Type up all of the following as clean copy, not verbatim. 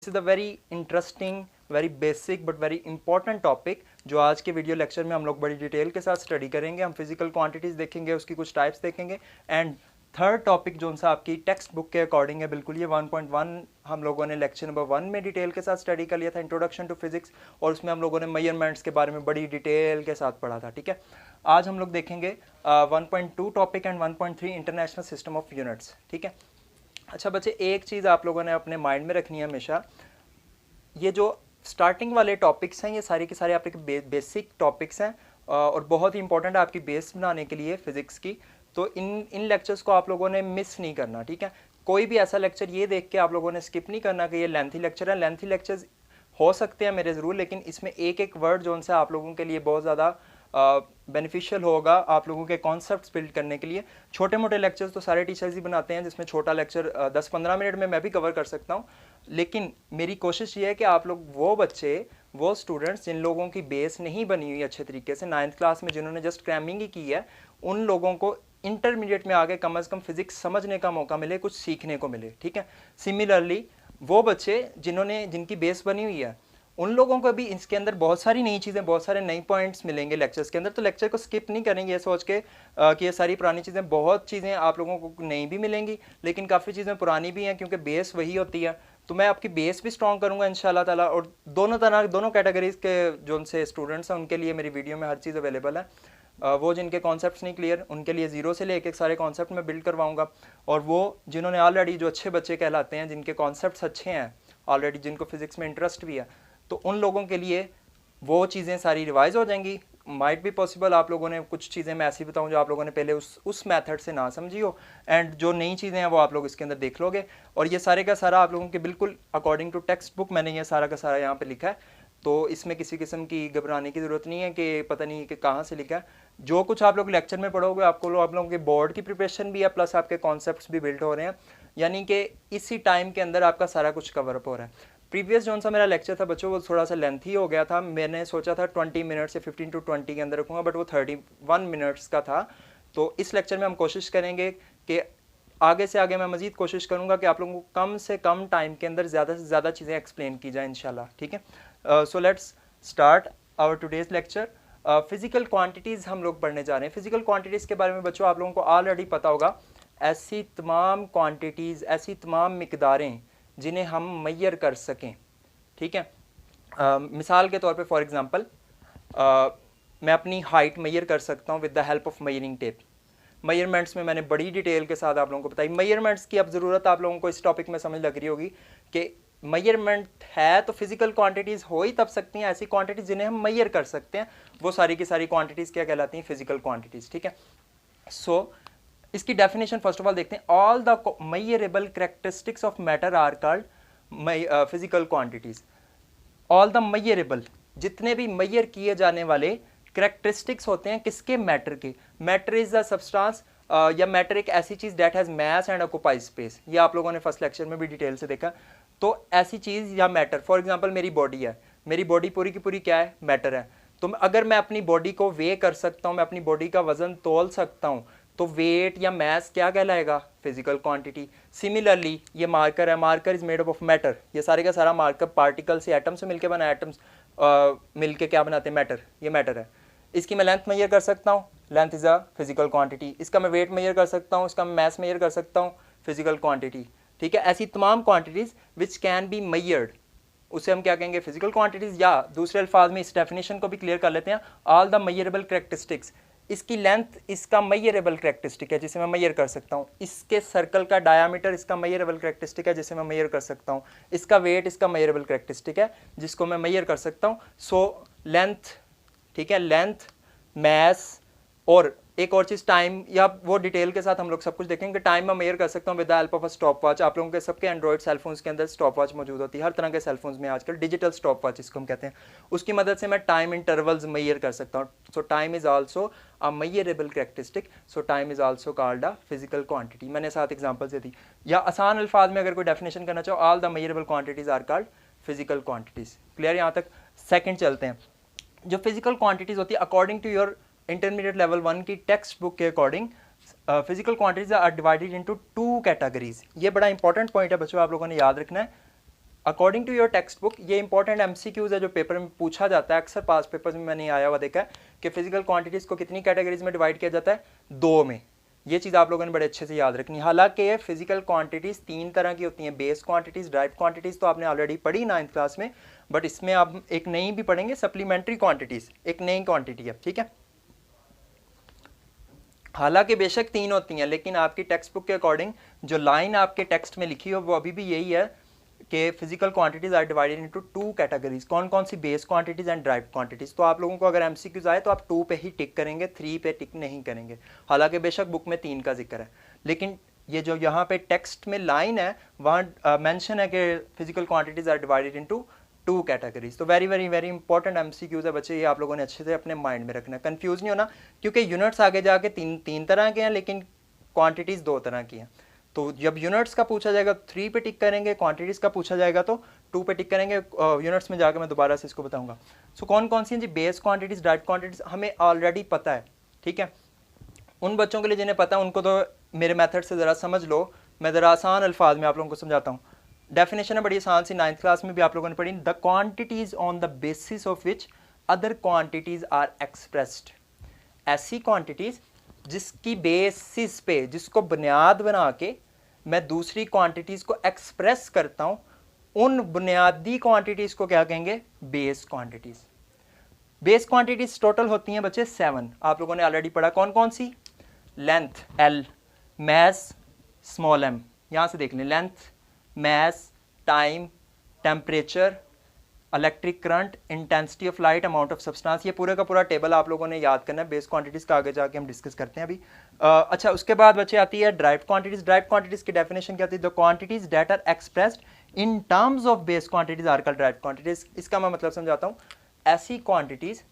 This is a very interesting, very basic but very important topic जो आज के video lecture में हम लोग बड़ी डिटेल के साथ स्टडी करेंगे। हम फिजिकल क्वांटिटीज़ देखेंगे, उसकी कुछ टाइप्स देखेंगे, एंड थर्ड टॉपिक जो सा आपकी टेक्स्ट बुक के अकॉर्डिंग है, बिल्कुल ये 1.1 हम लोगों ने लेक्चर नंबर 1 में डिटेल के साथ स्टडी कर लिया था, इंट्रोडक्शन टू फिजिक्स, और उसमें हम लोगों ने मेजरमेंट्स के बारे में बड़ी डिटेल के साथ पढ़ा था। ठीक है, आज हम लोग देखेंगे 1.2 topic and 1.3 international system of units. ठीक है, अच्छा बच्चे, एक चीज़ आप लोगों ने अपने माइंड में रखनी है हमेशा, ये जो स्टार्टिंग वाले टॉपिक्स हैं ये सारे के सारे आपके बेसिक टॉपिक्स हैं और बहुत ही इंपॉर्टेंट है आपकी बेस बनाने के लिए फिजिक्स की। तो इन लेक्चर्स को आप लोगों ने मिस नहीं करना। ठीक है, कोई भी ऐसा लेक्चर ये देख के आप लोगों ने स्किप नहीं करना कि ये लेंथी लेक्चर है। लेंथी लेक्चर्स हो सकते हैं मेरे ज़रूर, लेकिन इसमें एक एक वर्ड जो उनसे आप लोगों के लिए बहुत ज़्यादा बेनिफिशियल होगा आप लोगों के कॉन्सेप्ट्स बिल्ड करने के लिए। छोटे मोटे लेक्चर्स तो सारे टीचर्स ही बनाते हैं, जिसमें छोटा लेक्चर 10-15 मिनट में मैं भी कवर कर सकता हूँ, लेकिन मेरी कोशिश ये है कि आप लोग वो बच्चे, वो स्टूडेंट्स जिन लोगों की बेस नहीं बनी हुई अच्छे तरीके से, 9th क्लास में जिन्होंने जस्ट क्रैमिंग ही की है, उन लोगों को इंटरमीडिएट में आगे कम से कम फिजिक्स समझने का मौका मिले, कुछ सीखने को मिले। ठीक है, सिमिलरली वो बच्चे जिनकी बेस बनी हुई है, उन लोगों को भी इसके अंदर बहुत सारी नई चीज़ें, बहुत सारे नई पॉइंट्स मिलेंगे लेक्चर्स के अंदर। तो लेक्चर को स्किप नहीं करेंगे ये सोच के कि ये सारी पुरानी चीज़ें, बहुत चीज़ें आप लोगों को नई भी मिलेंगी, लेकिन काफ़ी चीज़ें पुरानी भी हैं, क्योंकि बेस वही होती है। तो मैं आपकी बेस भी स्ट्रॉन्ग करूँगा इंशाल्लाह ताला, और दोनों कैटेगरीज के जो उनसे स्टूडेंट्स हैं उनके लिए मेरी वीडियो में हर चीज़ अवेलेबल है। वो जिनके कॉन्सेप्ट्स नहीं क्लियर, उनके लिए ज़ीरो से लेके सारे कॉन्सेप्ट मैं बिल्ड करवाऊँगा, और वो जिन्होंने ऑलरेडी, जो अच्छे बच्चे कहलाते हैं, जिनके कॉन्सेप्ट्स अच्छे हैं ऑलरेडी, जिनको फिजिक्स में इंटरेस्ट भी है, तो उन लोगों के लिए वो चीज़ें सारी रिवाइज हो जाएंगी। माइट भी पॉसिबल आप लोगों ने कुछ चीज़ें मैं ऐसी बताऊं जो आप लोगों ने पहले उस मेथड से ना समझी हो, एंड जो नई चीज़ें हैं वो आप लोग इसके अंदर देख लोगे। और ये सारे का सारा आप लोगों के बिल्कुल अकॉर्डिंग टू टेक्स्ट बुक मैंने ये सारा का सारा यहाँ पे लिखा है, तो इसमें किसी किस्म की घबराने की ज़रूरत नहीं है कि पता नहीं कि कहाँ से लिखा है। जो कुछ आप लोग लेक्चर में पढ़ोगे, आप लोगों के बोर्ड की प्रिपरेशन भी है, प्लस आपके कॉन्सेप्ट्स भी बिल्ड हो रहे हैं, यानी कि इसी टाइम के अंदर आपका सारा कुछ कवर अप हो रहा है। प्रीवियस जो सा मेरा लेक्चर था बच्चों, वो थोड़ा सा लेंथी हो गया था। मैंने सोचा था 20 मिनट से 15 to 20 के अंदर रखूँगा, बट वो 31 मिनट्स का था। तो इस लेक्चर में हम कोशिश करेंगे कि आगे से आगे मैं मज़ीद कोशिश करूँगा कि आप लोगों को कम से कम टाइम के अंदर ज़्यादा से ज़्यादा चीज़ें एक्सप्लेन की जाए इंशाल्लाह। ठीक है, so let's start our today's lecture. Physical quantities हम लोग पढ़ने जा रहे हैं। फिजिकल क्वांटिटीज़ के बारे में बच्चों आप लोगों को ऑलरेडी पता होगा, ऐसी तमाम क्वांटिटीज़, ऐसी तमाम मिकदारें जिन्हें हम मैयर कर सकें। ठीक है, मिसाल के तौर पे फॉर एग्जांपल मैं अपनी हाइट मैयर कर सकता हूँ with the help of measuring tape. Measurements में मैंने बड़ी डिटेल के साथ आप लोगों को बताई। मेजरमेंट्स की अब ज़रूरत आप लोगों को इस टॉपिक में समझ लग रही होगी कि मेजरमेंट है तो फिजिकल क्वांटिटीज़ हो ही तब सकती हैं, ऐसी क्वांटिटीज़ जिन्हें हम मैयर कर सकते हैं, वो सारी की सारी क्वांटिटीज़ क्या कहलाती हैं? Physical quantities. ठीक है, सो इसकी डेफिनेशन फर्स्ट ऑफ ऑल देखते हैं। All the measurable characteristics of matter are called physical quantities. All the measurable, जितने भी मेजर किए जाने वाले कैरेक्टरिस्टिक्स होते हैं किसके? मैटर के। मैटर इज द सब्सटेंस, या मैटर एक ऐसी चीज that has mass and occupies space. ये आप लोगों ने फर्स्ट लेक्चर में भी डिटेल से देखा। तो ऐसी चीज या मैटर, फॉर एग्जांपल मेरी बॉडी है, मेरी बॉडी पूरी की पूरी क्या है? मैटर है। तो अगर मैं अपनी बॉडी को वे कर सकता हूँ, मैं अपनी बॉडी का वजन तोल सकता हूँ, तो वेट या मास क्या कहलाएगा? Physical quantity. सिमिलरली ये मार्कर है, marker is made of matter. ये सारे का सारा मार्कर पार्टिकल से, एटम से मिलकर बना, एटम्स मिलके क्या बनाते हैं? मैटर। ये मैटर है। इसकी मैं लेंथ मेजर कर सकता हूँ, length is a physical quantity. इसका मैं वेट मेजर कर सकता हूँ, इसका मैं मास मेजर कर सकता हूँ, फिजिकल क्वांटिटी। ठीक है, ऐसी तमाम quantities which can be measured, उसे हम क्या कहेंगे? Physical quantities. या दूसरे अल्फाज में इस डेफिनेशन को भी क्लियर कर लेते हैं, ऑल द मेजरेबल कैरेक्टरिस्टिक्स। इसकी लेंथ इसका मेजरेबल कैरेक्टरिस्टिक है जिसे मैं मेजर कर सकता हूँ। इसके सर्कल का डायामीटर इसका मेजरेबल कैरेक्टरिस्टिक है जिसे मैं मेजर कर सकता हूँ। इसका वेट इसका मेजरेबल कैरेक्टरिस्टिक है जिसको मैं मेजर कर सकता हूँ। सो लेंथ, ठीक है, लेंथ, मास, और एक और चीज़ टाइम, या वो डिटेल के साथ हम लोग सब कुछ देखेंगे। टाइम मैं मेजर कर सकता हूँ with the help of a stop watch. आप लोगों के सबके एंड्रॉइड सेलफोन्स के अंदर स्टॉप वॉच मौजूद होती है, हर तरह के सेलफोन्स में आजकल डिजिटल स्टॉप वॉच इसको हम कहते हैं। उसकी मदद से मैं टाइम इंटरवल्स मेजर कर सकता हूँ। सो time is also a measurable characteristic, so time is also called a physical quantity. मैंने 7 एग्जांपल्स दे दी। या आसान अल्फाज में अगर कोई डेफिनेशन करना चाहो, all the measurable quantities are called physical quantities. Clear यहाँ तक? सेकंड चलते हैं। जो फिजिकल क्वांटिटीज होती है according to your intermediate level 1 की टेक्स्ट बुक के according, physical quantities are divided into 2 categories. ये बड़ा इंपॉर्टेंट पॉइंट है बच्चों, आप लोगों ने याद रखना है। According to your textbook, ये इंपॉर्टेंट एमसीक्यूज है जो पेपर में पूछा जाता है अक्सर, पास पेपर्स में मैंने आया हुआ देखा है कि फिजिकल क्वांटिटीज़ को कितनी कैटेगरीज में डिवाइड किया जाता है, 2 में। ये चीज़ आप लोगों ने बड़े अच्छे से याद रखनी है। हालांकि फिजिकल क्वांटिटीज़ 3 तरह की होती हैं, बेस क्वांटिटीज़, ड्राइव क्वांटिटीज़ तो आपने ऑलरेडी पढ़ी 9th क्लास में, बट इसमें आप एक नई भी पढ़ेंगे, सप्लीमेंट्री क्वांटिटीज़, एक नई क्वांटिटी है, ठीक है। हालांकि बेशक 3 होती हैं, लेकिन आपकी टेक्स्ट बुक के अकॉर्डिंग जो लाइन आपके टेक्स्ट में लिखी हो वो अभी भी यही है कि physical quantities are divided into 2 categories. कौन कौन सी? Base quantities and derived quantities. तो आप लोगों को अगर एमसीक्यूज आए तो आप 2 पे ही टिक करेंगे, 3 पे टिक नहीं करेंगे। हालांकि बेशक बुक में 3 का जिक्र है, लेकिन ये जो यहाँ पे टेक्स्ट में लाइन है वहाँ मेंशन है कि physical quantities are divided into 2 categories. तो very very very important MCQs है बच्चे, ये आप लोगों ने अच्छे से अपने माइंड में रखना है, कंफ्यूज नहीं होना, क्योंकि यूनिट्स आगे जाके तीन तरह के हैं लेकिन क्वांटिटीज 2 तरह की हैं। तो जब यूनिट्स का पूछा जाएगा 3 पे टिक करेंगे, क्वांटिटीज का पूछा जाएगा तो 2 पे टिक करेंगे। यूनिट्स में जाकर मैं दोबारा से इसको बताऊंगा। सो कौन कौन सी हैं जी? बेस क्वांटिटीज, ड्राइव क्वांटिटीज हमें ऑलरेडी पता है, ठीक है। उन बच्चों के लिए जिन्हें पता है उनको तो मेरे मेथड से ज़रा समझ लो, मैं ज़रा आसान अल्फाज में आप लोगों को समझाता हूँ। डेफिनेशन है बड़ी आसान सी, 9th क्लास में भी आप लोगों ने पढ़ी। The quantities on the basis of which other quantities are expressed. ऐसी क्वांटिटीज जिसकी बेसिस पे, जिसको बुनियाद बना के मैं दूसरी क्वांटिटीज को एक्सप्रेस करता हूं, उन बुनियादी क्वांटिटीज को क्या कहेंगे? Base quantities. Base quantities total होती हैं बच्चे 7, आप लोगों ने ऑलरेडी पढ़ा। कौन कौन सी? Length L, mass small m, यहां से देख लें, length, mass, time, temperature, electric current, intensity of light, amount of substance. ये पूरे का पूरा टेबल आप लोगों ने याद करना है। बेस क्वांटिटीज का आगे जाके हम डिस्कस करते हैं अभी। अच्छा, उसके बाद बच्चे आती है ड्राइव क्वांटिटीज। ड्राइव क्वांटिटीज की डेफिनेशन क्या होती है? The quantities that are expressed in terms of base quantities are called derived quantities. इसका मैं मतलब समझाता हूँ। ऐसी क्वांटिटीज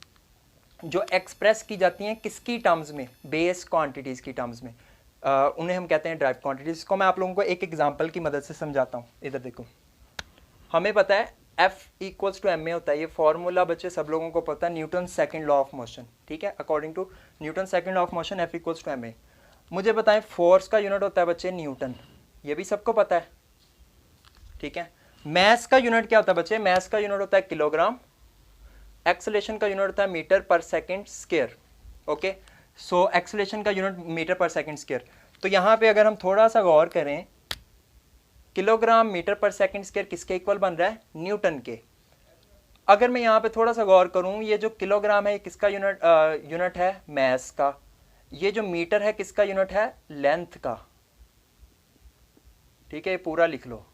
जो एक्सप्रेस की जाती हैं किसकी टर्म्स में? बेस क्वांटिटीज की टर्म्स में, उन्हें हम कहते हैं ड्राइव क्वांटिटीज। इसको मैं आप लोगों को एक एग्जांपल की मदद से समझाता हूँ। इधर देखो, हमें पता है F इक्वल्स टू ma होता है। ये फॉर्मूला बच्चे सब लोगों को पता है, Newton second law of motion, ठीक है। According to Newton second law of motion F equals to ma। मुझे बताएं फोर्स का यूनिट होता है बच्चे न्यूटन, ये भी सबको पता है, ठीक है। मास का यूनिट क्या होता है बच्चे? मास का यूनिट होता है किलोग्राम। एक्सेलरेशन का यूनिट होता है मीटर पर second square, okay. So acceleration का यूनिट मीटर पर सेकेंड स्क्वायर। तो यहाँ पे अगर हम थोड़ा सा गौर करें, किलोग्राम मीटर पर सेकंड स्क्वायर किसके इक्वल बन रहा है? न्यूटन के। अगर मैं यहाँ पे थोड़ा सा गौर करूँ, ये जो किलोग्राम है ये किसका यूनिट है? मास का। ये जो मीटर है किसका यूनिट है? लेंथ का, ठीक है, ये पूरा लिख लो।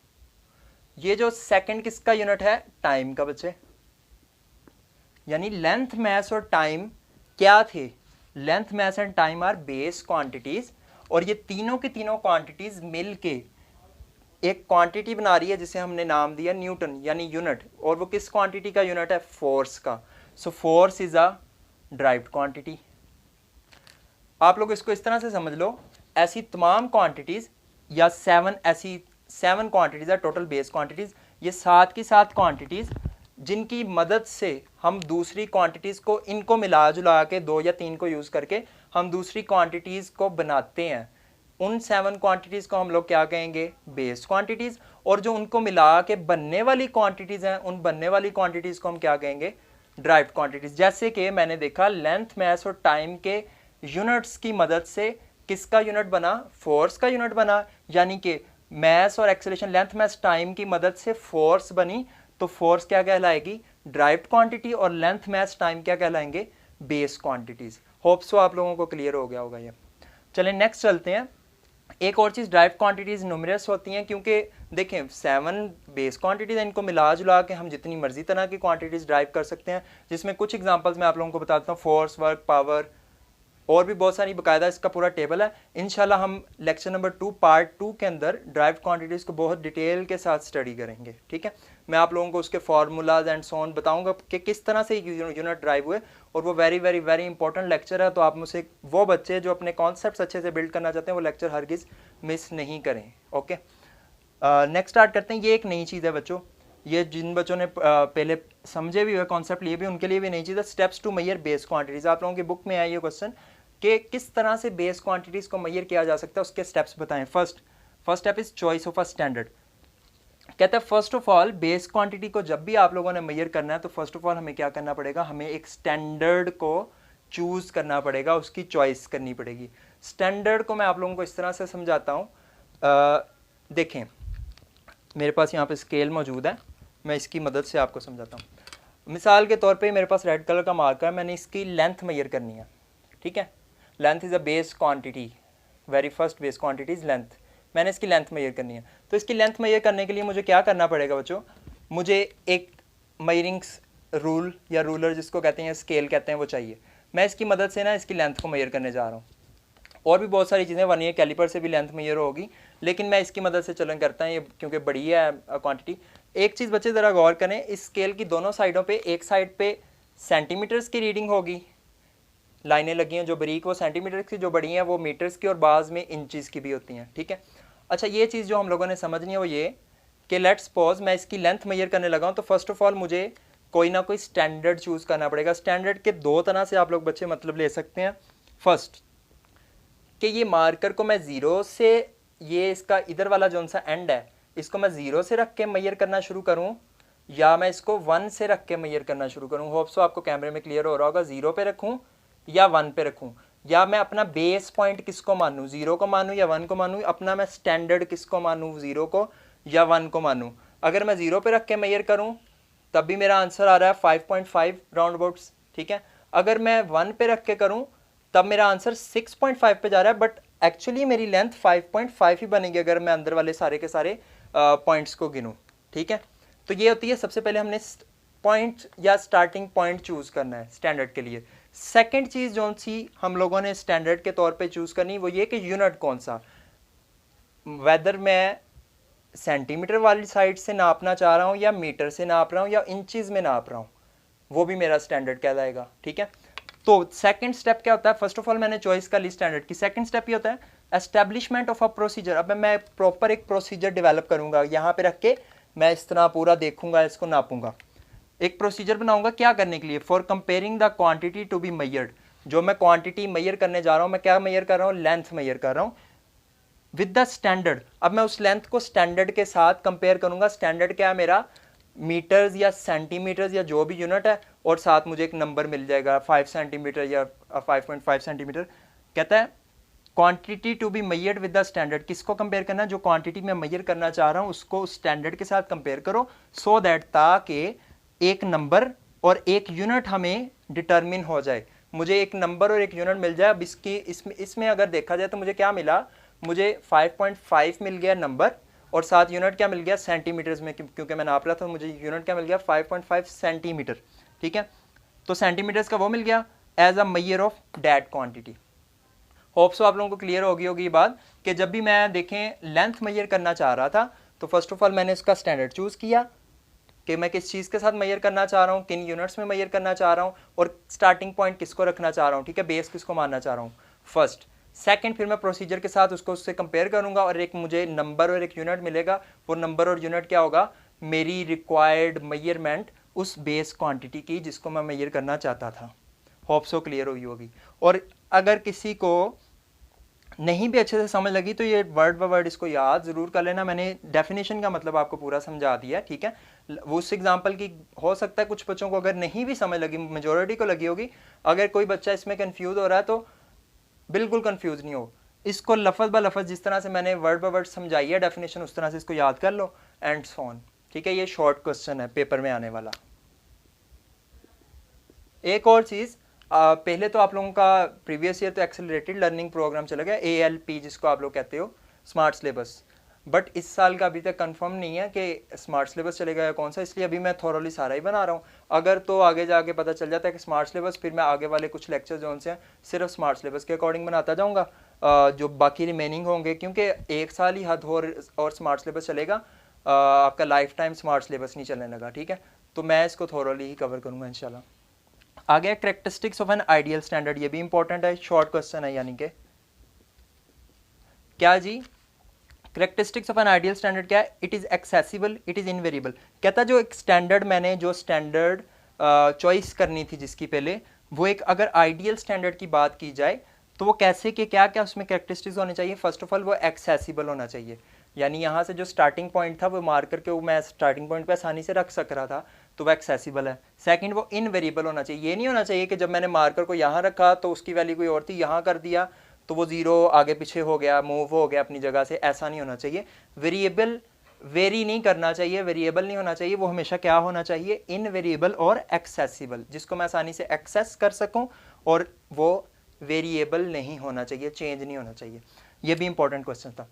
ये जो सेकंड किसका यूनिट है? टाइम का बच्चे। यानी लेंथ, मास और टाइम क्या थे? Length, mass and time are base quantities, और ये तीनों की तीनों क्वांटिटीज मिलके एक क्वांटिटी बना रही है जिसे हमने नाम दिया न्यूटन, यानी यूनिट। और वो किस क्वांटिटी का यूनिट है? फोर्स का। So force is a derived quantity. आप लोग इसको इस तरह से समझ लो, ऐसी तमाम क्वांटिटीज या 7 क्वांटिटीज है टोटल बेस क्वांटिटीज। ये 7 की 7 क्वांटिटीज जिनकी मदद से हम दूसरी क्वांटिटीज को, इनको मिला जुला के 2 या 3 को यूज करके हम दूसरी क्वांटिटीज को बनाते हैं। उन 7 क्वांटिटीज को हम लोग क्या कहेंगे? Base quantities. और जो उनको मिला के बनने वाली क्वांटिटीज हैं, उन बनने वाली क्वांटिटीज को हम क्या कहेंगे? Derived quantities. जैसे कि मैंने देखा लेंथ, मास और टाइम के यूनिट्स की मदद से किसका यूनिट बना? फोर्स का यूनिट बना। यानी कि मास और एक्सेलरेशन, लेंथ, मास, टाइम की मदद से फोर्स बनी, तो फोर्स क्या कहलाएगी? Derived quantity. और लेंथ, मास, टाइम क्या कहलाएंगे? Base quantities. होप सो आप लोगों को क्लियर हो गया होगा ये। चलें नेक्स्ट चलते हैं। एक और चीज़, ड्राइव क्वांटिटीज़ न्यूमरस होती हैं, क्योंकि देखें 7 बेस क्वांटिटीज़ हैं, इनको मिला जुला के हम जितनी मर्जी तरह की क्वांटिटीज़ ड्राइव कर सकते हैं, जिसमें कुछ एग्जांपल्स मैं आप लोगों को बताता हूँ। फोर्स, वर्क, पावर और भी बहुत सारी, बाकायदा इसका पूरा टेबल है। इंशाल्लाह हम लेक्चर नंबर 2 पार्ट 2 के अंदर ड्राइव क्वांटिटीज़ को बहुत डिटेल के साथ स्टडी करेंगे, ठीक है। मैं आप लोगों को उसके फार्मूलाज एंड सो ऑन बताऊंगा कि किस तरह से यूनिट ड्राइव हुए, और वो very very very important lecture है। तो आप मुझसे, वो बच्चे जो अपने कॉन्सेप्ट्स अच्छे से बिल्ड करना चाहते हैं, वो लेक्चर हरगिज़ मिस नहीं करें, ओके। नेक्स्ट स्टार्ट करते हैं। ये एक नई चीज़ है बच्चों, ये जिन बच्चों ने पहले समझे भी हुए कॉन्सेप्ट लिए भी, उनके लिए भी नई चीज़ है। Steps to measure base quantities. आप लोगों की बुक में आई है क्वेश्चन कि किस तरह से बेस क्वांटिटीज़ को मेजर किया जा सकता है, उसके स्टेप्स बताएं। First step is choice of a standard. कहता है first of all base quantity को जब भी आप लोगों ने मेजर करना है तो फर्स्ट ऑफ ऑल हमें क्या करना पड़ेगा, हमें एक स्टैंडर्ड को चूज करना पड़ेगा, उसकी चॉइस करनी पड़ेगी। स्टैंडर्ड को मैं आप लोगों को इस तरह से समझाता हूँ, देखें मेरे पास यहाँ पे स्केल मौजूद है, मैं इसकी मदद से आपको समझाता हूँ। मिसाल के तौर पे मेरे पास रेड कलर का मार्कर है, मैंने इसकी लेंथ मेजर करनी है, ठीक है। Length is a base quantity, very first base quantity is length. मैंने इसकी लेंथ मेजर करनी है, तो इसकी लेंथ मेजर करने के लिए मुझे क्या करना पड़ेगा बच्चों, मुझे एक मेजरिंग्स रूल या रूलर जिसको कहते हैं, स्केल कहते हैं, वो चाहिए। मैं इसकी मदद से ना इसकी लेंथ को मेजर करने जा रहा हूँ। और भी बहुत सारी चीज़ें, वर्नियर कैलिपर से भी लेंथ मेजर होगी, लेकिन मैं इसकी मदद से चलन करता हूँ, ये क्योंकि बड़ी है क्वांटिटी। एक चीज़ बच्चे ज़रा गौर करें, इस स्केल की दोनों साइडों पे, एक साइड पे सेंटीमीटर्स की रीडिंग होगी, लाइनें लगी हैं जो बारीक वो सेंटीमीटर्स की, जो बड़ी हैं वो मीटर्स की, और बाज़ में इंचज़ की भी होती हैं, ठीक है। अच्छा, ये चीज़ जो हम लोगों ने समझनी है वो ये कि लेट्स सपोज मैं इसकी लेंथ मेजर करने लगा हूँ, तो फर्स्ट ऑफ ऑल मुझे कोई ना कोई स्टैंडर्ड चूज़ करना पड़ेगा। स्टैंडर्ड के दो तरह से आप लोग बच्चे मतलब ले सकते हैं। फर्स्ट कि ये मार्कर को मैं ज़ीरो से, ये इसका इधर वाला जो सा एंड है, इसको मैं ज़ीरो से रख के मेजर करना शुरू करूँ, या मैं इसको 1 से रख के मेजर करना शुरू करूँ। होप सो आपको कैमरे में क्लियर हो रहा होगा, 0 पे रखूँ या 1 पे रखूँ, या मैं अपना बेस पॉइंट किसको मानूँ, 0 को मानूँ या 1 को मानूँ, अपना मैं स्टैंडर्ड किसको मानूँ, 0 को या 1 को मानूँ। अगर मैं 0 पे रख के मेजर करूँ तब भी मेरा आंसर आ रहा है 5.5 राउंड अबाउट्स, ठीक है। अगर मैं 1 पे रख के करूँ तब मेरा आंसर 6.5 पे जा रहा है, बट एक्चुअली मेरी लेंथ 5.5 ही बनेगी अगर मैं अंदर वाले सारे के सारे पॉइंट्स को गिनूँ, ठीक है। तो ये होती है, सबसे पहले हमने पॉइंट या स्टार्टिंग पॉइंट चूज करना है स्टैंडर्ड के लिए। सेकंड चीज़ जो सी हम लोगों ने स्टैंडर्ड के तौर पे चूज करनी वो ये कि यूनिट कौन सा, वेदर मैं सेंटीमीटर वाली साइड से नापना चाह रहा हूँ या मीटर से नाप रहा हूँ या इंचेस में नाप रहा हूँ, वो भी मेरा स्टैंडर्ड कहलाएगा, ठीक है। तो सेकंड स्टेप क्या होता है, फर्स्ट ऑफ ऑल मैंने चॉइस कर ली स्टैंडर्ड की। सेकंड स्टेप ये होता है एस्टेब्लिशमेंट ऑफ अ प्रोसीजर। अब मैं प्रॉपर एक प्रोसीजर डेवलप करूंगा, यहाँ पे रख के मैं इस तरह पूरा देखूंगा, इसको नापूंगा, एक प्रोसीजर बनाऊंगा क्या करने के लिए, for comparing the quantity to be measured. जो मैं क्वांटिटी मेजर करने जा रहा हूँ, मैं क्या मेजर कर रहा हूँ, लेंथ मेजर कर रहा हूँ विद द स्टैंडर्ड। अब मैं उस लेंथ को स्टैंडर्ड के साथ कंपेयर करूंगा। स्टैंडर्ड क्या है मेरा, मीटर्स या सेंटीमीटर्स या जो भी यूनिट है, और साथ मुझे एक नंबर मिल जाएगा 5 सेंटीमीटर या 5.5 सेंटीमीटर। कहता है quantity to be measured with the standard, किसको कंपेयर करना है, जो क्वांटिटी मैं मेजर करना चाह रहा हूँ उसको स्टैंडर्ड के साथ कंपेयर करो, सो दैट ताकि एक नंबर और एक यूनिट हमें डिटरमिन हो जाए, मुझे एक नंबर और एक यूनिट मिल जाए। अब इसमें अगर देखा जाए तो मुझे क्या मिला, मुझे 5.5 मिल गया नंबर, और साथ यूनिट क्या मिल गया सेंटीमीटर्स में, क्योंकि मैं नाप रहा था, मुझे यूनिट क्या मिल गया 5.5 सेंटीमीटर, ठीक है। तो सेंटीमीटर्स का वो मिल गया as a measure of that quantity. Hope so आप लोगों को क्लियर होगी ये बात कि जब भी मैं देखें लेंथ मेजर करना चाह रहा था तो फर्स्ट ऑफ ऑल मैंने इसका स्टैंडर्ड चूज किया कि मैं किस चीज़ के साथ मेजर करना चाह रहा हूँ, किन यूनिट्स में मेजर करना चाह रहा हूँ, और स्टार्टिंग पॉइंट किसको रखना चाह रहा हूँ, ठीक है, बेस किसको मानना चाह रहा हूँ फर्स्ट। सेकंड फिर मैं प्रोसीजर के साथ उससे कंपेयर करूंगा और एक मुझे नंबर और एक यूनिट मिलेगा। वो नंबर और यूनिट क्या होगा, मेरी रिक्वायर्ड मेजरमेंट उस बेस क्वांटिटी की जिसको मैं मेजर करना चाहता था। होप सो क्लियर हुई होगी। और अगर किसी को नहीं भी अच्छे से समझ लगी तो ये वर्ड बाय वर्ड इसको याद ज़रूर कर लेना। मैंने डेफिनेशन का मतलब आपको पूरा समझा दिया, ठीक है। वो उस एग्जांपल की हो सकता है कुछ बच्चों को अगर नहीं भी समझ लगी, मेजोरिटी को लगी होगी। अगर कोई बच्चा इसमें कंफ्यूज हो रहा है तो बिल्कुल कंफ्यूज नहीं हो, इसको लफज ब लफज जिस तरह से मैंने वर्ड बाय वर्ड समझाई है डेफिनेशन, उस तरह से इसको याद कर लो एंड सो ऑन, ठीक है। ये शॉर्ट क्वेश्चन है पेपर में आने वाला। एक और चीज़, पहले तो आप लोगों का प्रीवियस ईयर तो एक्सेलरेटेड लर्निंग प्रोग्राम चला गया, ALP जिसको आप लोग कहते हो, स्मार्ट सिलेबस। बट इस साल का अभी तक कंफर्म नहीं है कि स्मार्ट सिलेबस चलेगा या कौन सा, इसलिए अभी मैं थॉरली सारा ही बना रहा हूँ। अगर तो आगे जाके पता चल जाता है कि स्मार्ट सिलेबस, फिर मैं आगे वाले कुछ लेक्चर जो से हैं सिर्फ स्मार्ट सिलेबस के अकॉर्डिंग बनाता जाऊँगा, जो बाकी रिमेनिंग होंगे, क्योंकि एक साल ही हद और स्मार्ट सिलेबस चलेगा, आपका लाइफ टाइम स्मार्ट सिलेबस नहीं चलने लगा, ठीक है। तो मैं इसको थॉरली ही कवर करूँगा इंशाल्लाह। आगे characteristics of an ideal standard, ये भी इंपॉर्टेंट है, शॉर्ट क्वेश्चन है, यानी कि क्या जी, characteristics of an ideal standard क्या है, it is accessible, it is invariable. कहता जो एक स्टैंडर्ड मैंने जो स्टैंडर्ड चॉइस करनी थी जिसकी पहले, वो एक अगर आइडियल स्टैंडर्ड की बात की जाए तो वो कैसे कि क्या क्या उसमें कैरेक्टरिस्टिक्स होने चाहिए। फर्स्ट ऑफ ऑल वो एक्सेसिबल होना चाहिए। यानी यहाँ से जो स्टार्टिंग पॉइंट था वो मार्कर के वो मैं स्टार्टिंग पॉइंट पे आसानी से रख सक रहा था, तो वो एक्सेसिबल है। सेकंड, वो इनवेरिएबल होना चाहिए। ये नहीं होना चाहिए कि जब मैंने मार्कर को यहाँ रखा तो उसकी वैल्यू कोई और थी, यहाँ कर दिया तो वो जीरो आगे पीछे हो गया, मूव हो गया अपनी जगह से, ऐसा नहीं होना चाहिए। वेरिएबल वेरी नहीं करना चाहिए, वेरिएबल नहीं होना चाहिए, वो हमेशा क्या होना चाहिए, इनवेरिएबल और एक्सेसिबल, जिसको मैं आसानी से एक्सेस कर सकूं, और वो वेरिएबल नहीं होना चाहिए, चेंज नहीं होना चाहिए। ये भी इंपॉर्टेंट क्वेश्चन था।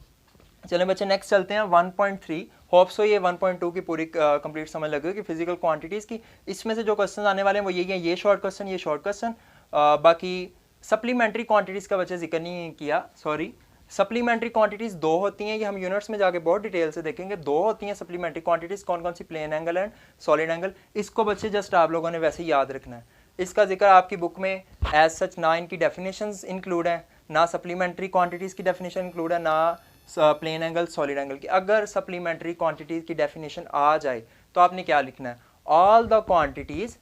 चलें बच्चे नेक्स्ट चलते हैं 1.3। होप सो ये 1.2 की पूरी कंप्लीट समझ लगी कि फिजिकल क्वांटिटीज़ की। इसमें से जो क्वेश्चन आने वाले हैं वो यही है, ये शॉर्ट क्वेश्चन, ये शॉर्ट क्वेश्चन। बाकी सप्लीमेंट्री क्वांटिटीज़ का बच्चे जिक्र नहीं किया, सॉरी। सप्लीमेंट्री क्वांटिटीज़ दो होती हैं, ये हम यूनिट्स में जाके बहुत डिटेल से देखेंगे। दो होती हैं सप्लीमेंट्री क्वांटिटीज़, कौन कौन सी, plane angle and solid angle. इसको बच्चे जस्ट आप लोगों ने वैसे ही याद रखना है। इसका जिक्र आपकी बुक में एज सच ना इनकी डेफिनेशंस इंक्लूड हैं, ना सप्लीमेंट्री क्वांटिटीज़ की डेफिनेशन इंक्लूड है, ना प्लेन एंगल सॉलिड एंगल की। अगर सप्लीमेंट्री क्वांटिटीज़ की डेफिनेशन आ जाए तो आपने क्या लिखना है, all the quantities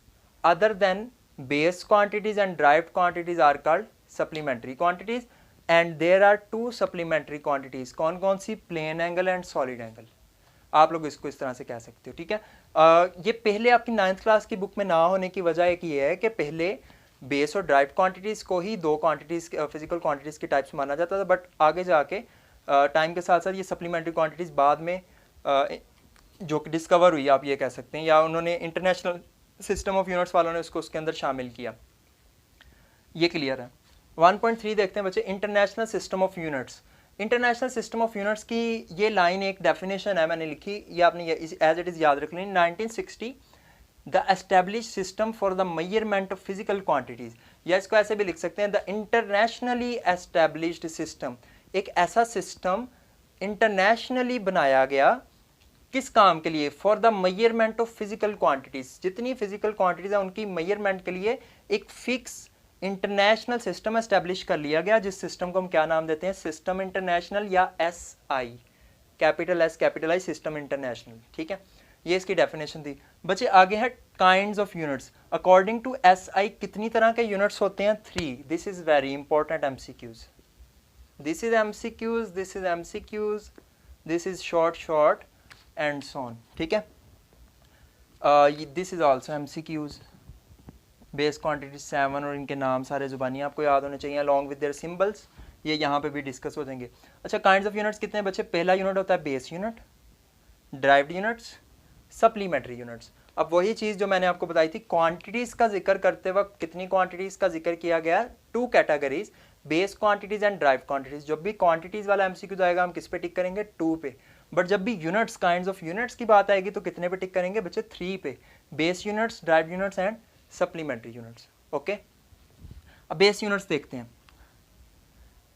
other than base quantities and derived quantities are called supplementary quantities and there are two supplementary quantities, कौन कौन सी, plane angle and solid angle. आप लोग इसको इस तरह से कह सकते हो, ठीक है। ये पहले आपकी 9th क्लास की बुक में ना होने की वजह एक ये है कि पहले बेस और ड्राइव्ड क्वांटिटीज़ को ही दो क्वांटिटीज़, फिजिकल क्वांटिटीज़ के टाइप्स माना जाता था, बट आगे जाके टाइम के साथ साथ ये सप्लीमेंट्री क्वांटिटीज़ बाद में जो डिस्कवर हुई, आप ये कह सकते हैं, या उन्होंने इंटरनेशनल सिस्टम ऑफ यूनिट्स वालों ने उसको उसके अंदर शामिल किया। ये क्लियर है। 1.3 देखते हैं बच्चे, international system of units. International system of units की ये लाइन एक डेफिनेशन है, मैंने लिखी, ये आपने एज इट इज़ याद रख लेनी। 1960 the establish system for the measurement of physical quantities, या इसको ऐसे भी लिख सकते हैं, द इंटरनेशनली एस्टेब्लिश्ड सिस्टम। एक ऐसा सिस्टम इंटरनेशनली बनाया गया, किस काम के लिए, for the measurement of physical quantities. जितनी फिजिकल क्वांटिटीज़ है उनकी मेजरमेंट के लिए एक फिक्स इंटरनेशनल सिस्टम एस्टेब्लिश कर लिया गया, जिस सिस्टम को हम क्या नाम देते हैं, सिस्टम इंटरनेशनल या SI, capital S capital I, system international, ठीक है। ये इसकी डेफिनेशन थी। बच्चे आगे है kinds of units. According to SI कितनी तरह के यूनिट्स होते हैं, 3। This is very important MCQs, this is MCQs, this is MCQs, this is short and so on, ठीक है। This is also MCQs। Base quantity 7 और इनके नाम सारे जुबानी आपको याद होने चाहिए अलॉन्ग विद देयर सिंबल्स, ये यहाँ पे भी डिस्कस हो जाएंगे। अच्छा, काइंड्स ऑफ यूनिट्स कितने बच्चे, पहला यूनिट होता है base unit, derived units, supplementary units. अब वही चीज़ जो मैंने आपको बताई थी, क्वांटिटीज़ का जिक्र करते वक्त कितनी क्वांटिटीज़ का जिक्र किया गया, 2 categories, base quantities and derived quantities. जब भी क्वांटिटीज़ वाला MCQ आएगा हम किस पे टिक करेंगे, 2 पे। बट जब भी यूनिट्स, काइंड्स ऑफ यूनिट्स की बात आएगी तो कितने पे टिक करेंगे बच्चे, 3 पे, base units, derived units and supplementary units, okay. अब बेस यूनिट्स देखते हैं।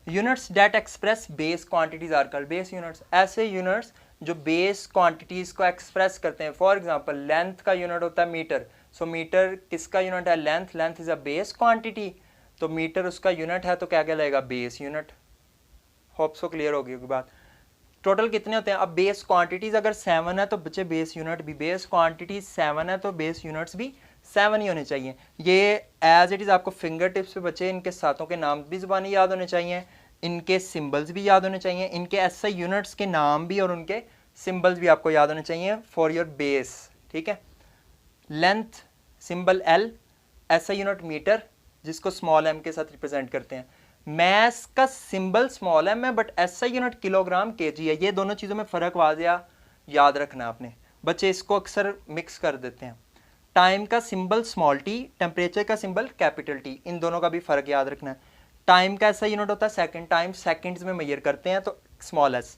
Units that express base quantities are called base units. ऐसे यूनिट्स जो बेस क्वांटिटीज को एक्सप्रेस करते हैं। फॉर एग्जांपल लेंथ का यूनिट होता है मीटर, सो मीटर किसका यूनिट है, length, length is a base quantity, तो मीटर उसका यूनिट है, तो क्या कहलाएगा, base unit. Hope so clear होगी बात। टोटल कितने होते हैं, अब बेस क्वांटिटीज अगर 7 है तो बच्चे बेस यूनिट भी, बेस क्वांटिटीज 7 है तो बेस यूनिट्स भी 7 ही होने चाहिए। ये एज इट इज़ आपको फिंगर टिप्स पे बच्चे इनके साथों के नाम भी जुबानी याद होने चाहिए, इनके सिंबल्स भी याद होने चाहिए, इनके ऐसे यूनिट्स के नाम भी और उनके सिंबल्स भी आपको याद होने चाहिए फॉर योर बेस, ठीक है। लेंथ सिंबल L, ऐसा यूनिट मीटर जिसको स्मॉल m के साथ रिप्रेजेंट करते हैं। मैस का सिंबल स्मॉल m है बट ऐसा यूनिट किलोग्राम kg है। ये दोनों चीज़ों में फ़र्क वाज़िया याद रखना आपने, बच्चे इसको अक्सर मिक्स कर देते हैं। टाइम का सिंबल स्मॉल t, टेम्परेचर का सिंबल कैपिटल T, इन दोनों का भी फ़र्क याद रखना है। टाइम का ऐसा यूनिट होता है सेकंड, टाइम सेकंड्स में मेजर करते हैं तो स्मॉल s।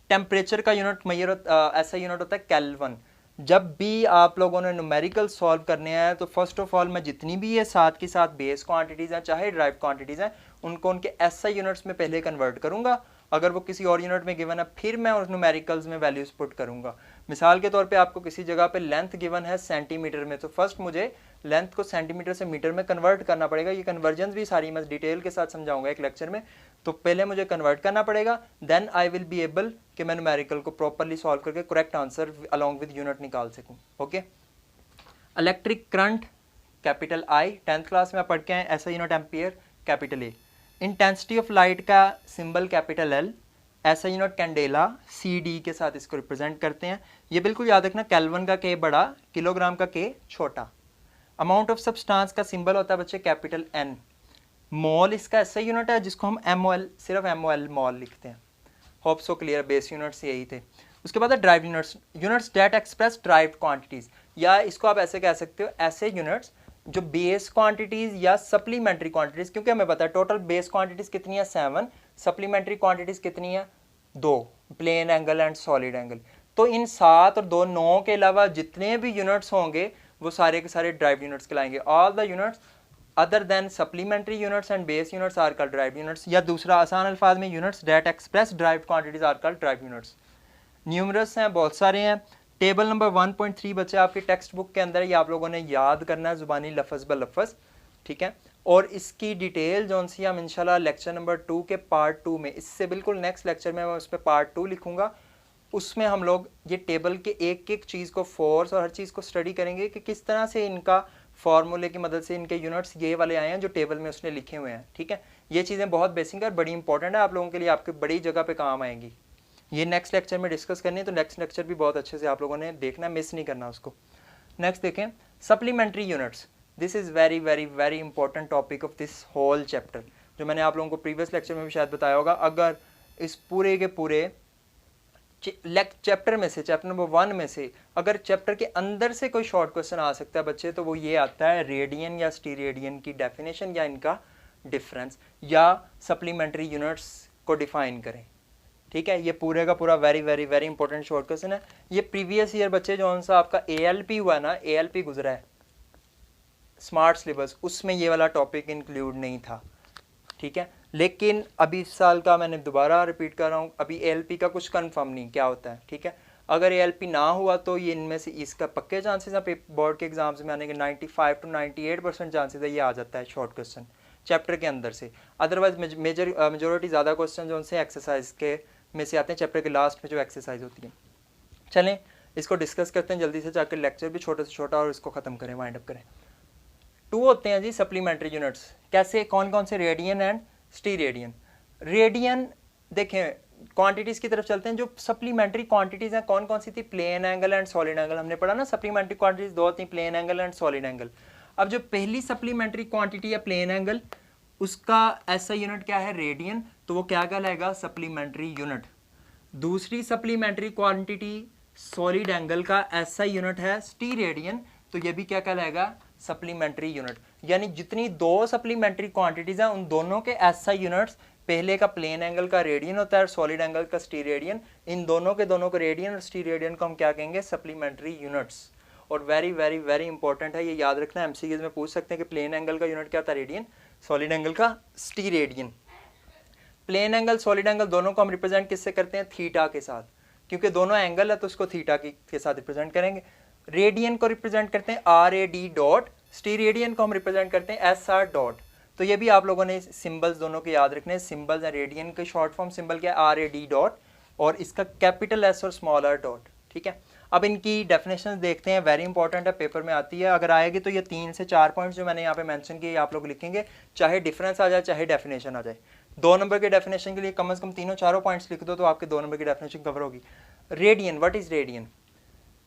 टेम्परेचर का यूनिट मेजर ऐसा यूनिट होता है केल्विन। जब भी आप लोगों ने न्यूमेरिकल सॉल्व करने हैं तो फर्स्ट ऑफ ऑल मैं जितनी भी ये साथ के साथ बेस क्वांटिटीज़ हैं चाहे ड्राइव क्वांटिटीज़ हैं उनको उनके SI यूनिट्स में पहले कन्वर्ट करूंगा, अगर वो किसी और यूनिट में गिवन है फिर मैं उस न्यूमेरिकल्स में वैल्यूज पुट करूंगा। मिसाल के तौर पे आपको किसी जगह पे लेंथ गिवन है सेंटीमीटर में, तो फर्स्ट मुझे लेंथ को सेंटीमीटर से मीटर में कन्वर्ट करना पड़ेगा। ये कन्वर्जन भी सारी मैं डिटेल के साथ समझाऊंगा एक लेक्चर में, तो पहले मुझे कन्वर्ट करना पड़ेगा, then I will be able कि मैं न्यूमेरिकल को प्रॉपरली सॉल्व करके correct answer along with unit निकाल सकूं, okay. Electric current capital I, 10th class में आप पढ़ के आए, ऐसा unit ampere capital A। Intensity of light का सिंबल कैपिटल L, ऐसा यूनिट कैंडेला CD के साथ इसको रिप्रेजेंट करते हैं। ये बिल्कुल याद रखना, केल्विन का K बड़ा, किलोग्राम का K छोटा। अमाउंट ऑफ सब्सटेंस का सिंबल होता है बच्चे कैपिटल N। मोल इसका ऐसा यूनिट है जिसको हम MOL, सिर्फ MOL मोल लिखते हैं। Hope so clear, base units यही थे। उसके बाद है drive units, units that express derived quantities, या इसको आप ऐसे कह सकते हो, ऐसे यूनिट्स जो बेस क्वांटिटीज या सप्लीमेंट्री क्वांटिटीज, क्योंकि हमें पता है टोटल बेस क्वांटिटीज कितनी है 7, सप्लीमेंट्री क्वांटिटीज कितनी है 2, plane angle and solid angle. तो इन 7 और 2 9 के अलावा जितने भी यूनिट्स होंगे वो सारे के सारे ड्राइव यूनिट्स कहलाएंगे। All the units other than supplementary units and base units are called derived units, या दूसरा आसान अल्फाज में units that express derived quantities are called derived units. Numerous हैं, बहुत सारे हैं। टेबल नंबर 1.3 बच्चे आपकी टेक्स्ट बुक के अंदर, ये आप लोगों ने याद करना है जुबानी लफ्ज़ ब लफ्ज़, ठीक है। और इसकी डिटेल जो सी हम इंशाल्लाह लेक्चर नंबर 2 के पार्ट 2 में, इससे बिल्कुल नेक्स्ट लेक्चर में मैं उस पर पार्ट 2 लिखूंगा, उसमें हम लोग ये टेबल के एक एक चीज़ को, फोर्स और हर चीज़ को स्टडी करेंगे कि किस तरह से इनका फार्मूले की मदद से इनके यूनिट्स ये वाले आए हैं जो टेबल में उसने लिखे हुए हैं, ठीक है। ये चीज़ें बहुत बेसिक और बड़ी इंपॉर्टेंट है आप लोगों के लिए, आपके बड़ी जगह पे काम आएंगी। ये नेक्स्ट लेक्चर में डिस्कस करनी है, तो नेक्स्ट लेक्चर भी बहुत अच्छे से आप लोगों ने देखना, मिस नहीं करना उसको। नेक्स्ट देखें supplementary units, this is very very very important topic of this whole chapter, जो मैंने आप लोगों को प्रीवियस लेक्चर में भी शायद बताया होगा। अगर इस पूरे के पूरे चैप्टर में से, चैप्टर नंबर 1 में से अगर चैप्टर के अंदर से कोई शॉर्ट क्वेश्चन आ सकता है बच्चे, तो वो ये आता है रेडियन या स्टीरेडियन की डेफिनेशन या इनका डिफरेंस, या सप्लीमेंट्री यूनिट्स को डिफाइन करें, ठीक है। ये पूरे का पूरा very very very important short question है। ये प्रीवियस ईयर बच्चे जो सा आपका ALP हुआ ना, ALP गुजरा है स्मार्ट सिलेबस, उसमें ये वाला टॉपिक इंक्लूड नहीं था, ठीक है। लेकिन अभी इस साल का मैंने दोबारा रिपीट कर रहा हूँ, अभी ALP का कुछ कंफर्म नहीं क्या होता है, ठीक है। अगर ALP ना हुआ तो ये इनमें से इसका पक्के चांसेस हैं बोर्ड के एग्जाम्स में आने के, 95 to 98% चांसेस है ये आ जाता है शॉर्ट क्वेश्चन चैप्टर के अंदर से। अदरवाइज मेजोरिटी ज़्यादा क्वेश्चन जो उनसे एक्सरसाइज के में से आते हैं, चैप्टर के लास्ट में जो एक्सरसाइज होती है। चलें इसको डिस्कस करते हैं जल्दी से, जाकर लेक्चर भी छोटे से छोटा और इसको ख़त्म करें, वाइंड अप करें। 2 होते हैं जी सप्लीमेंट्री यूनिट्स, कैसे, कौन कौन से, रेडियन एंड स्टीरेडियन। रेडियन देखें, क्वांटिटीज़ की तरफ चलते हैं। जो सप्लीमेंट्री क्वांटिटीज़ हैं कौन कौन सी थी, plane angle and solid angle, हमने पढ़ा ना सप्लीमेंट्री क्वांटिटीज़ 2 थी, plane angle and solid angle. अब जो पहली सप्लीमेंट्री क्वांटिटी है प्लेन एंगल, उसका ऐसा यूनिट क्या है, रेडियन, तो वो क्या कहलाएगा, सप्लीमेंट्री यूनिट। दूसरी सप्लीमेंट्री क्वांटिटी सॉलिड एंगल का ऐसा यूनिट है स्टीरेडियन, तो ये भी क्या कहलाएगा, सप्लीमेंट्री यूनिट। यानी जितनी 2 सप्लीमेंट्री क्वांटिटीज हैं उन दोनों के ऐसा यूनिट्स, पहले का प्लेन एंगल का रेडियन होता है और सॉलिड एंगल का स्टीरेडियन, इन दोनों को रेडियन और स्टीरेडियन को हम क्या कहेंगे, सप्लीमेंट्री यूनिट्स। और वेरी वेरी वेरी इंपॉर्टेंट है, ये याद रखना, MCQs में पूछ सकते हैं कि प्लेन एंगल का यूनिट क्या था, रेडियन, सॉलिड एंगल का स्टीरेडियन। प्लेन एंगल सॉलिड एंगल दोनों को हम रिप्रेजेंट किससे करते हैं, थीटा के साथ, क्योंकि दोनों एंगल है तो उसको थीटा के साथ रिप्रेजेंट करेंगे। रेडियन को रिप्रेजेंट करते हैं RAD डॉट, स्टीरेडियन को हम रिप्रेजेंट करते हैं SR डॉट। तो ये भी आप लोगों ने सिंबल्स दोनों के याद रखने हैं, सिंबल्स हैं। रेडियन के शॉर्ट फॉर्म सिंबल क्या है, RAD डॉट, और इसका कैपिटल S और स्मॉल r डॉट, ठीक है। अब इनकी डेफिनेशन देखते हैं, वेरी इंपॉर्टेंट है, पेपर में आती है, अगर आएगी तो ये 3 से 4 पॉइंट्स जो मैंने यहाँ पे मेंशन किए आप लोग लिखेंगे, चाहे डिफरेंस आ जाए चाहे डेफिनेशन आ जाए। 2 नंबर के डेफिनेशन के लिए कम से कम 3-4 पॉइंट्स लिख दो तो आपके 2 नंबर की डेफिनेशन कवर होगी। Radian, what is radian,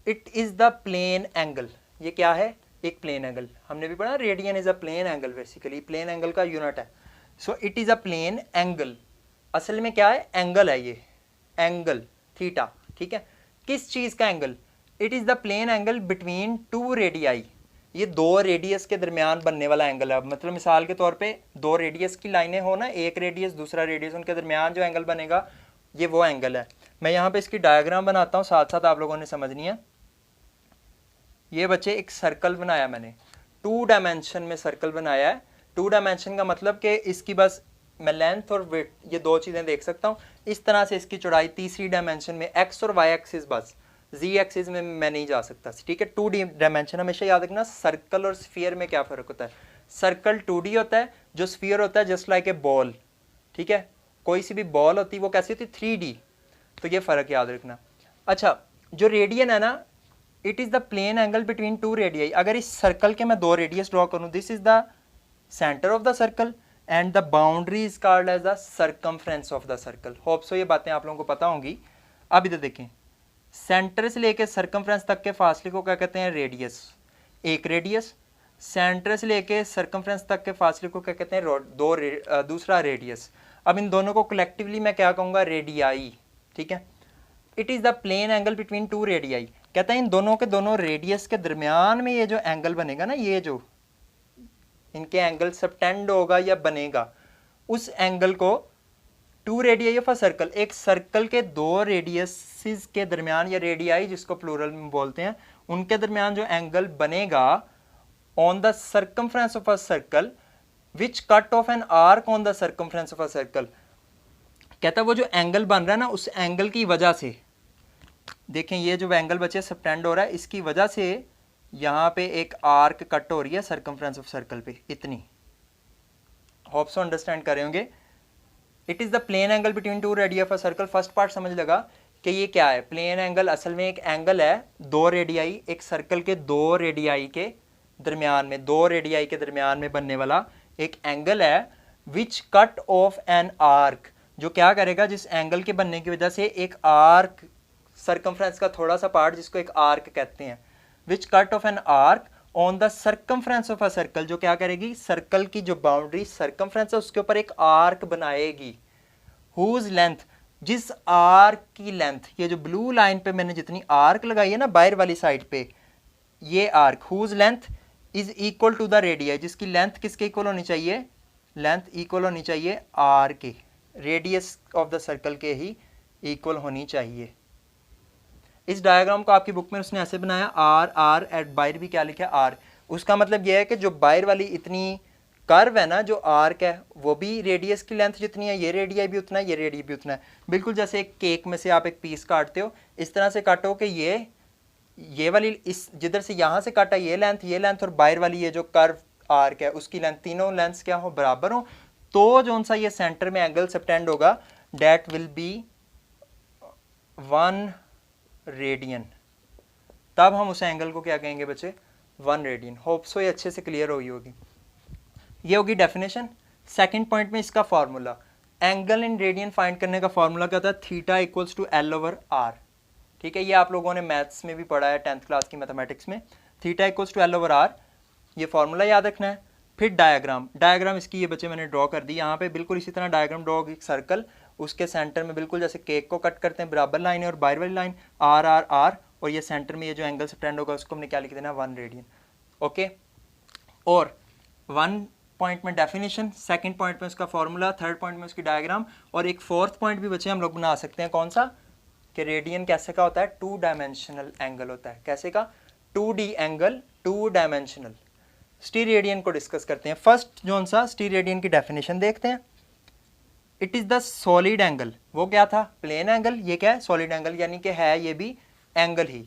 it is the plane angle, ये क्या है, एक प्लेन एंगल, हमने भी पढ़ा radian is a plane angle, basically plane angle का यूनिट है। So it is a plane angle, असल में क्या है, एंगल है, ये एंगल थीटा, ठीक है। किस चीज़ का angle, it is the plane angle between 2 radii, ये 2 रेडियस के दरमियान बनने वाला एंगल है। मतलब मिसाल के तौर पे 2 रेडियस की लाइनें हो ना, एक रेडियस दूसरा रेडियस, उनके दरमियान जो एंगल बनेगा ये वो एंगल है। मैं यहाँ पे इसकी डायग्राम बनाता हूँ, साथ साथ आप लोगों ने समझनी है। ये बच्चे एक सर्कल बनाया मैंने, 2 डायमेंशन में सर्कल बनाया है। 2 डायमेंशन का मतलब कि इसकी बस मैं लेंथ और विड्थ ये 2 चीज़ें देख सकता हूँ। इस तरह से इसकी चौड़ाई, तीसरी डायमेंशन में एक्स और वाई एक्सिस, बस जी एक्सिस में मैं नहीं जा सकता, ठीक है। 2D डायमेंशन, हमेशा याद रखना सर्कल और स्फीयर में क्या फ़र्क होता है। सर्कल 2D होता है, जो स्फीयर होता है जस्ट लाइक ए बॉल, ठीक है। कोई सी भी बॉल होती है वो कैसी होती है, 3D, तो ये फ़र्क याद रखना। अच्छा, जो रेडियन है ना, it is the plane angle between 2 radii. अगर इस सर्कल के मैं 2 रेडियस ड्रॉ करूँ, this is the centre of the circle and the boundary is called as the circumference of the circle. Hope so ये बातें आप लोगों को पता होंगी। अब इधर देखें, सेंटर से लेके सर्कमफ्रेंस तक के फासले को क्या कहते हैं? रेडियस, एक रेडियस। सेंटर से लेके सर्कमफ्रेंस तक के फासले को क्या कहते हैं? दूसरा रेडियस। अब इन दोनों को कलेक्टिवली मैं क्या कहूँगा? रेडियाई, ठीक है। It is the plane angle between two radii. कहते हैं इन दोनों के दोनों रेडियस के दरमियान में ये जो एंगल बनेगा ना, ये जो इनके एंगल सबटेंड होगा या बनेगा, उस एंगल को two radii of a circle, एक सर्कल के दो रेडियसेस के दरमियान या रेडियाई जिसको प्लूरल में बोलते हैं, उनके दरमियान जो एंगल बनेगा on the circumference of a circle which cut off an arc on the circumference of a circle. कहता है वो जो एंगल बन रहा है ना, उस एंगल की वजह से, देखें ये जो एंगल बचे सबटेंड हो रहा है, इसकी वजह से यहाँ पे एक आर्क कट हो रही है सर्कमफ्रेंस ऑफ सर्कल पे, इतनी। होप सो अंडरस्टैंड कर रहे होंगे। It is the plane angle between two radii of a circle. First part समझ लगा कि ये क्या है? प्लेन एंगल असल में एक एंगल है, दो रेडियाई, एक सर्कल के दो रेडियाई के दरमियान में, दो रेडियाई के दरमियान में बनने वाला एक एंगल है, which cut off an arc, जो क्या करेगा? जिस एंगल के बनने की वजह से एक आर्क, सर्कमफ्रेंस का थोड़ा सा पार्ट जिसको एक आर्क कहते हैं, which cut off an arc on the circumference of a circle, जो क्या करेगी? सर्कल की जो बाउंड्री सर्कमफ्रेंस है उसके ऊपर एक आर्क बनाएगी। हुज लेंथ, जिस आर्क की लेंथ, ये जो ब्लू लाइन पे मैंने जितनी आर्क लगाई है ना बाहर वाली साइड पे, ये arc, whose length is equal to the radius, जिसकी लेंथ किसके इक्वल होनी चाहिए? लेंथ इक्वल होनी चाहिए आर के, रेडियस ऑफ द सर्कल के ही इक्वल होनी चाहिए। इस डायग्राम को आपकी बुक में उसने ऐसे बनाया, आर आर एट बाहर भी क्या लिखा है? आर। उसका मतलब यह है कि जो बाहर वाली इतनी कर्व है ना, जो आर्क है, वो भी रेडियस की लेंथ जितनी है, ये रेडियस भी उतना है, ये रेडियस भी उतना है। बिल्कुल जैसे एक केक में से आप एक पीस काटते हो, इस तरह से काटो कि ये वाली इस जिधर से यहाँ से काटा ये लेंथ और बाहर वाली ये जो कर्व आर्क है उसकी लेंथ, तीनों लेंथ्स क्या हो? बराबर हो। तो जो सा ये सेंटर में एंगल सबटेंड होगा, डेट विल बी 1 रेडियन। तब हम उस एंगल को क्या कहेंगे बच्चे? 1 रेडियन। होप सो ये अच्छे से क्लियर हुई होगी। ये होगी डेफिनेशन। सेकंड पॉइंट में इसका formula, angle in radian find करने का फॉर्मूला क्या होता है? Theta equals to L over R. ठीक है, ये आप लोगों ने मैथ्स में भी पढ़ा है 10th क्लास की मैथमेटिक्स में। Theta equals to L over R, ये फॉर्मूला याद रखना है। फिर डायग्राम इसकी ये बच्चे मैंने ड्रॉ कर दी यहाँ पे, बिल्कुल इसी तरह डायग्राम ड्रॉ होगी। सर्कल, उसके सेंटर में बिल्कुल जैसे केक को कट करते हैं, बराबर लाइन है और बाहर वाली लाइन आर आर आर, और ये सेंटर में ये जो एंगल सबटेंड होगा उसको हमने क्या लिख देना? 1 रेडियन। ओके, और 1 पॉइंट में डेफिनेशन, सेकंड पॉइंट में उसका फॉर्मूला, थर्ड पॉइंट में उसकी डायग्राम, और एक फोर्थ पॉइंट भी बच्चे हम लोग बना सकते हैं। कौन सा? कि रेडियन कैसे का होता है? 2 डायमेंशनल एंगल होता है। कैसे का? 2D angle, 2 dimensional. स्टीरेडियन को डिस्कस करते हैं। फर्स्ट जो सा स्टीरेडियन की डेफिनेशन देखते हैं। It is the solid angle. वो क्या था? Plane angle. ये क्या है? सॉलिड एंगल, यानी कि है ये भी angle he.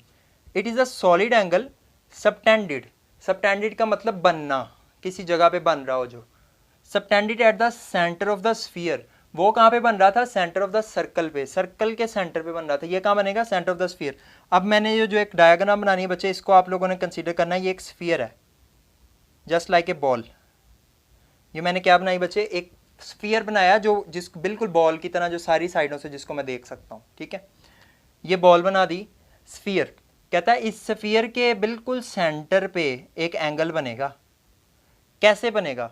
It is the solid angle subtended. Subtended का मतलब बनना, किसी जगह पे बन रहा हो जो। Subtended at the centre of the sphere. वो कहाँ पे बन रहा था? सेंटर ऑफ द सर्कल पे, सर्कल के सेंटर पे बन रहा था। ये कहाँ बनेगा? Centre of the sphere. अब मैंने ये जो एक डायग्राम बनानी है बच्चे, इसको आप लोगों ने कंसीडर करना है, ये एक स्फीयर है, जस्ट लाइक ए बॉल। ये मैंने क्या बनाई बच्चे? एक स्फीयर बनाया जो बिल्कुल बॉल की तरह, जो सारी साइडों से जिसको मैं देख सकता हूँ। ठीक है, ये बॉल बना दी, स्फीयर। कहता है इस स्फीयर के बिल्कुल सेंटर पे एक एंगल बनेगा। कैसे बनेगा?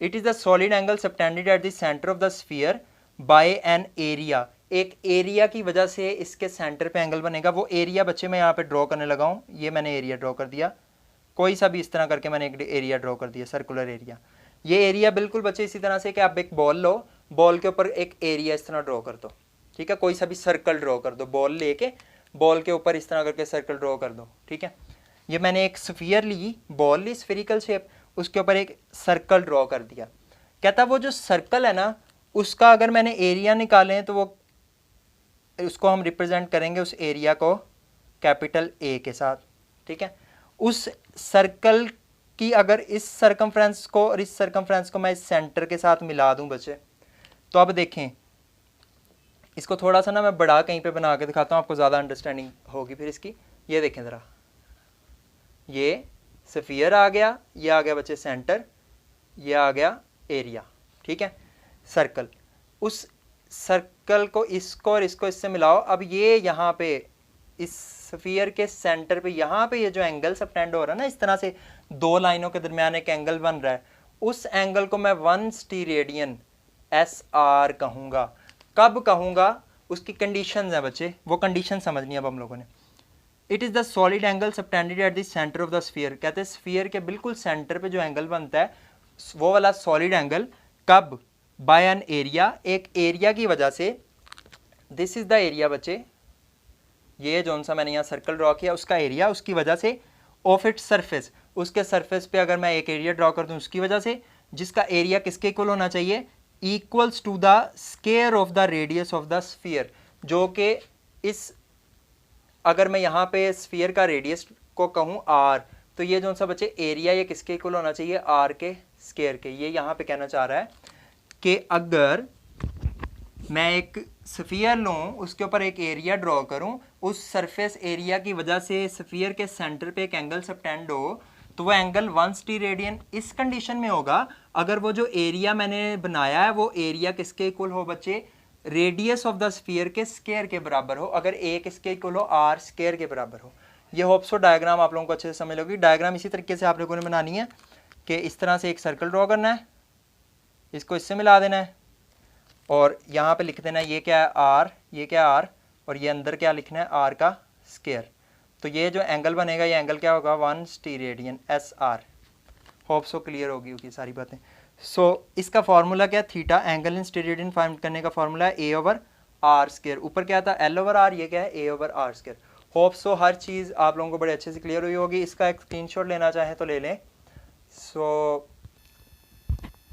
It is the solid angle subtended at the centre of the sphere by an area. एक एरिया की वजह से इसके सेंटर पे एंगल बनेगा। वो एरिया बच्चे मैं यहाँ पे ड्रॉ करने लगा हूँ। ये मैंने एरिया ड्रॉ कर दिया, कोई सा भी इस तरह करके मैंने एक एरिया ड्रॉ कर दिया, सर्कुलर एरिया। ये एरिया बिल्कुल बच्चे इसी तरह से कि आप एक बॉल लो, बॉल के ऊपर एक एरिया इस तरह ड्रॉ कर दो। ठीक है, कोई सा भी सर्कल ड्रॉ कर दो, बॉल लेके बॉल के ऊपर इस तरह करके सर्कल ड्रॉ कर दो। ठीक है, ये मैंने एक स्फीयर ली, बॉल ली, स्फेरिकल शेप, उसके ऊपर एक सर्कल ड्रॉ कर दिया। कहता वो जो सर्कल है ना, उसका अगर मैंने एरिया निकालें तो वो उसको हम रिप्रेजेंट करेंगे, उस एरिया को कैपिटल ए के साथ। ठीक है, उस सर्कल की अगर इस सर्कमफ्रेंस को और इस सर्कमफ्रेंस को मैं इस सेंटर के साथ मिला दूं बच्चे, तो अब देखें, इसको थोड़ा सा ना मैं बड़ा कहीं पे बना के दिखाता हूँ, आपको ज़्यादा अंडरस्टैंडिंग होगी फिर इसकी। ये देखें ज़रा, ये स्फीयर आ गया, ये आ गया बच्चे सेंटर, ये आ गया एरिया, ठीक है, सर्कल। उस सर्कल को इसको और इसको इससे मिलाओ। अब ये यहाँ पे इस स्फीयर के सेंटर पे यहाँ पे ये जो एंगल सबटेंड हो रहा है ना, इस तरह से दो लाइनों के दरमियान एक एंगल बन रहा है, उस एंगल को मैं 1 स्टीरेडियन SR कहूँगा। कब कहूँगा? उसकी कंडीशंस हैं बच्चे, वो कंडीशन समझनी है अब हम लोगों ने। It is the solid angle subtended at the centre of the sphere. कहते हैं स्फीयर के बिल्कुल सेंटर पे जो एंगल बनता है वो वाला सॉलिड एंगल। कब? बाय एन एरिया, एक एरिया की वजह से। दिस इज द एरिया बच्चे, ये जो सा मैंने यहाँ सर्कल ड्रॉ किया उसका एरिया, उसकी वजह से। ऑफ इट सरफेस, उसके सरफेस पे अगर मैं एक एरिया ड्रॉ कर दूँ उसकी वजह से, जिसका एरिया किसके इक्वल होना चाहिए? Equals to the square of the radius of the sphere. जो कि इस, अगर मैं यहाँ पे स्फीयर का रेडियस को कहूँ R, तो ये जो सा बच्चे एरिया ये किसके इक्वल होना चाहिए? R के स्क्वायर के। ये यहाँ पे कहना चाह रहा है कि अगर मैं एक स्फीयर लूँ, उसके ऊपर एक एरिया ड्रॉ करूँ, उस सरफेस एरिया की वजह से स्फीयर के सेंटर पे एक एंगल सबटेंड हो, तो वो एंगल 1 स्टीरेडियन इस कंडीशन में होगा अगर वो जो एरिया मैंने बनाया है वो एरिया किसके इक्वल हो बच्चे? रेडियस ऑफ द स्फीयर के स्क्वायर के बराबर हो। अगर ए किसके इक्वल हो? R स्क्वायर के बराबर हो। ये होप्सो डायग्राम आप लोगों को अच्छे से समझ लोगी। डायग्राम इसी तरीके से आप लोगों ने बनानी है कि इस तरह से एक सर्कल ड्रॉ करना है, इसको इससे मिला देना है और यहाँ पे लिख देना है ये क्या है? R, ये क्या है? R, और ये अंदर क्या लिखना है? R का स्क्वायर। तो ये जो एंगल बनेगा ये एंगल क्या होगा? 1 स्टीरेडियन SR। होप सो क्लियर होगी सारी बातें। सो इसका फॉर्मूला क्या है? थीटा। एंगल इन स्टीरेडियन फाइंड करने का फॉर्मूला है A/R स्क्वायर। ऊपर क्या था? L/R, ये क्या है? A/R square. होप सो हर चीज़ आप लोगों को बड़े अच्छे से क्लियर हुई होगी। इसका एक स्क्रीनशॉट लेना चाहें तो ले लें। सो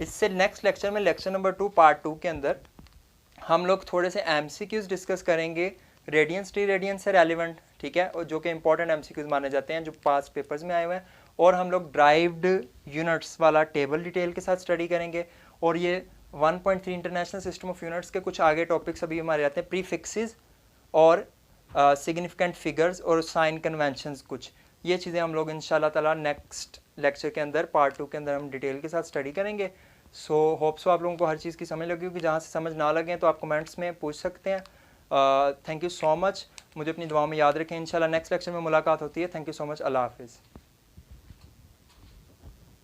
इससे नेक्स्ट लेक्चर में, लेक्चर नंबर 2 पार्ट 2 के अंदर हम लोग थोड़े से MCQs डिस्कस करेंगे रेडियन स्टीरेडियन से रेलिवेंट, ठीक है, और जो कि इंपॉर्टेंट MCQs माने जाते हैं जो पास पेपर्स में आए हुए हैं। और हम लोग ड्राइव्ड यूनिट्स वाला टेबल डिटेल के साथ स्टडी करेंगे। और ये 1.3 इंटरनेशनल सिस्टम ऑफ यूनिट्स के कुछ आगे टॉपिक्स अभी हमारे आते हैं, प्रीफिक्सेस और सिग्निफिकेंट फिगर्स और साइन कन्वेंशंस। कुछ ये चीज़ें हम लोग इंशाल्लाह ताला नेक्स्ट लेक्चर के अंदर पार्ट 2 के अंदर हम डिटेल के साथ स्टडी करेंगे। सो होप सो आप लोगों को हर चीज़ की समझ लगी होगी। जहाँ से समझ ना लगे तो आप कमेंट्स में पूछ सकते हैं। Thank you so much. मुझे अपनी दुआ में याद रखें। इंशाल्लाह नेक्स्ट लेक्चर में मुलाकात होती है। Thank you so much. अल्लाह हाफिज़।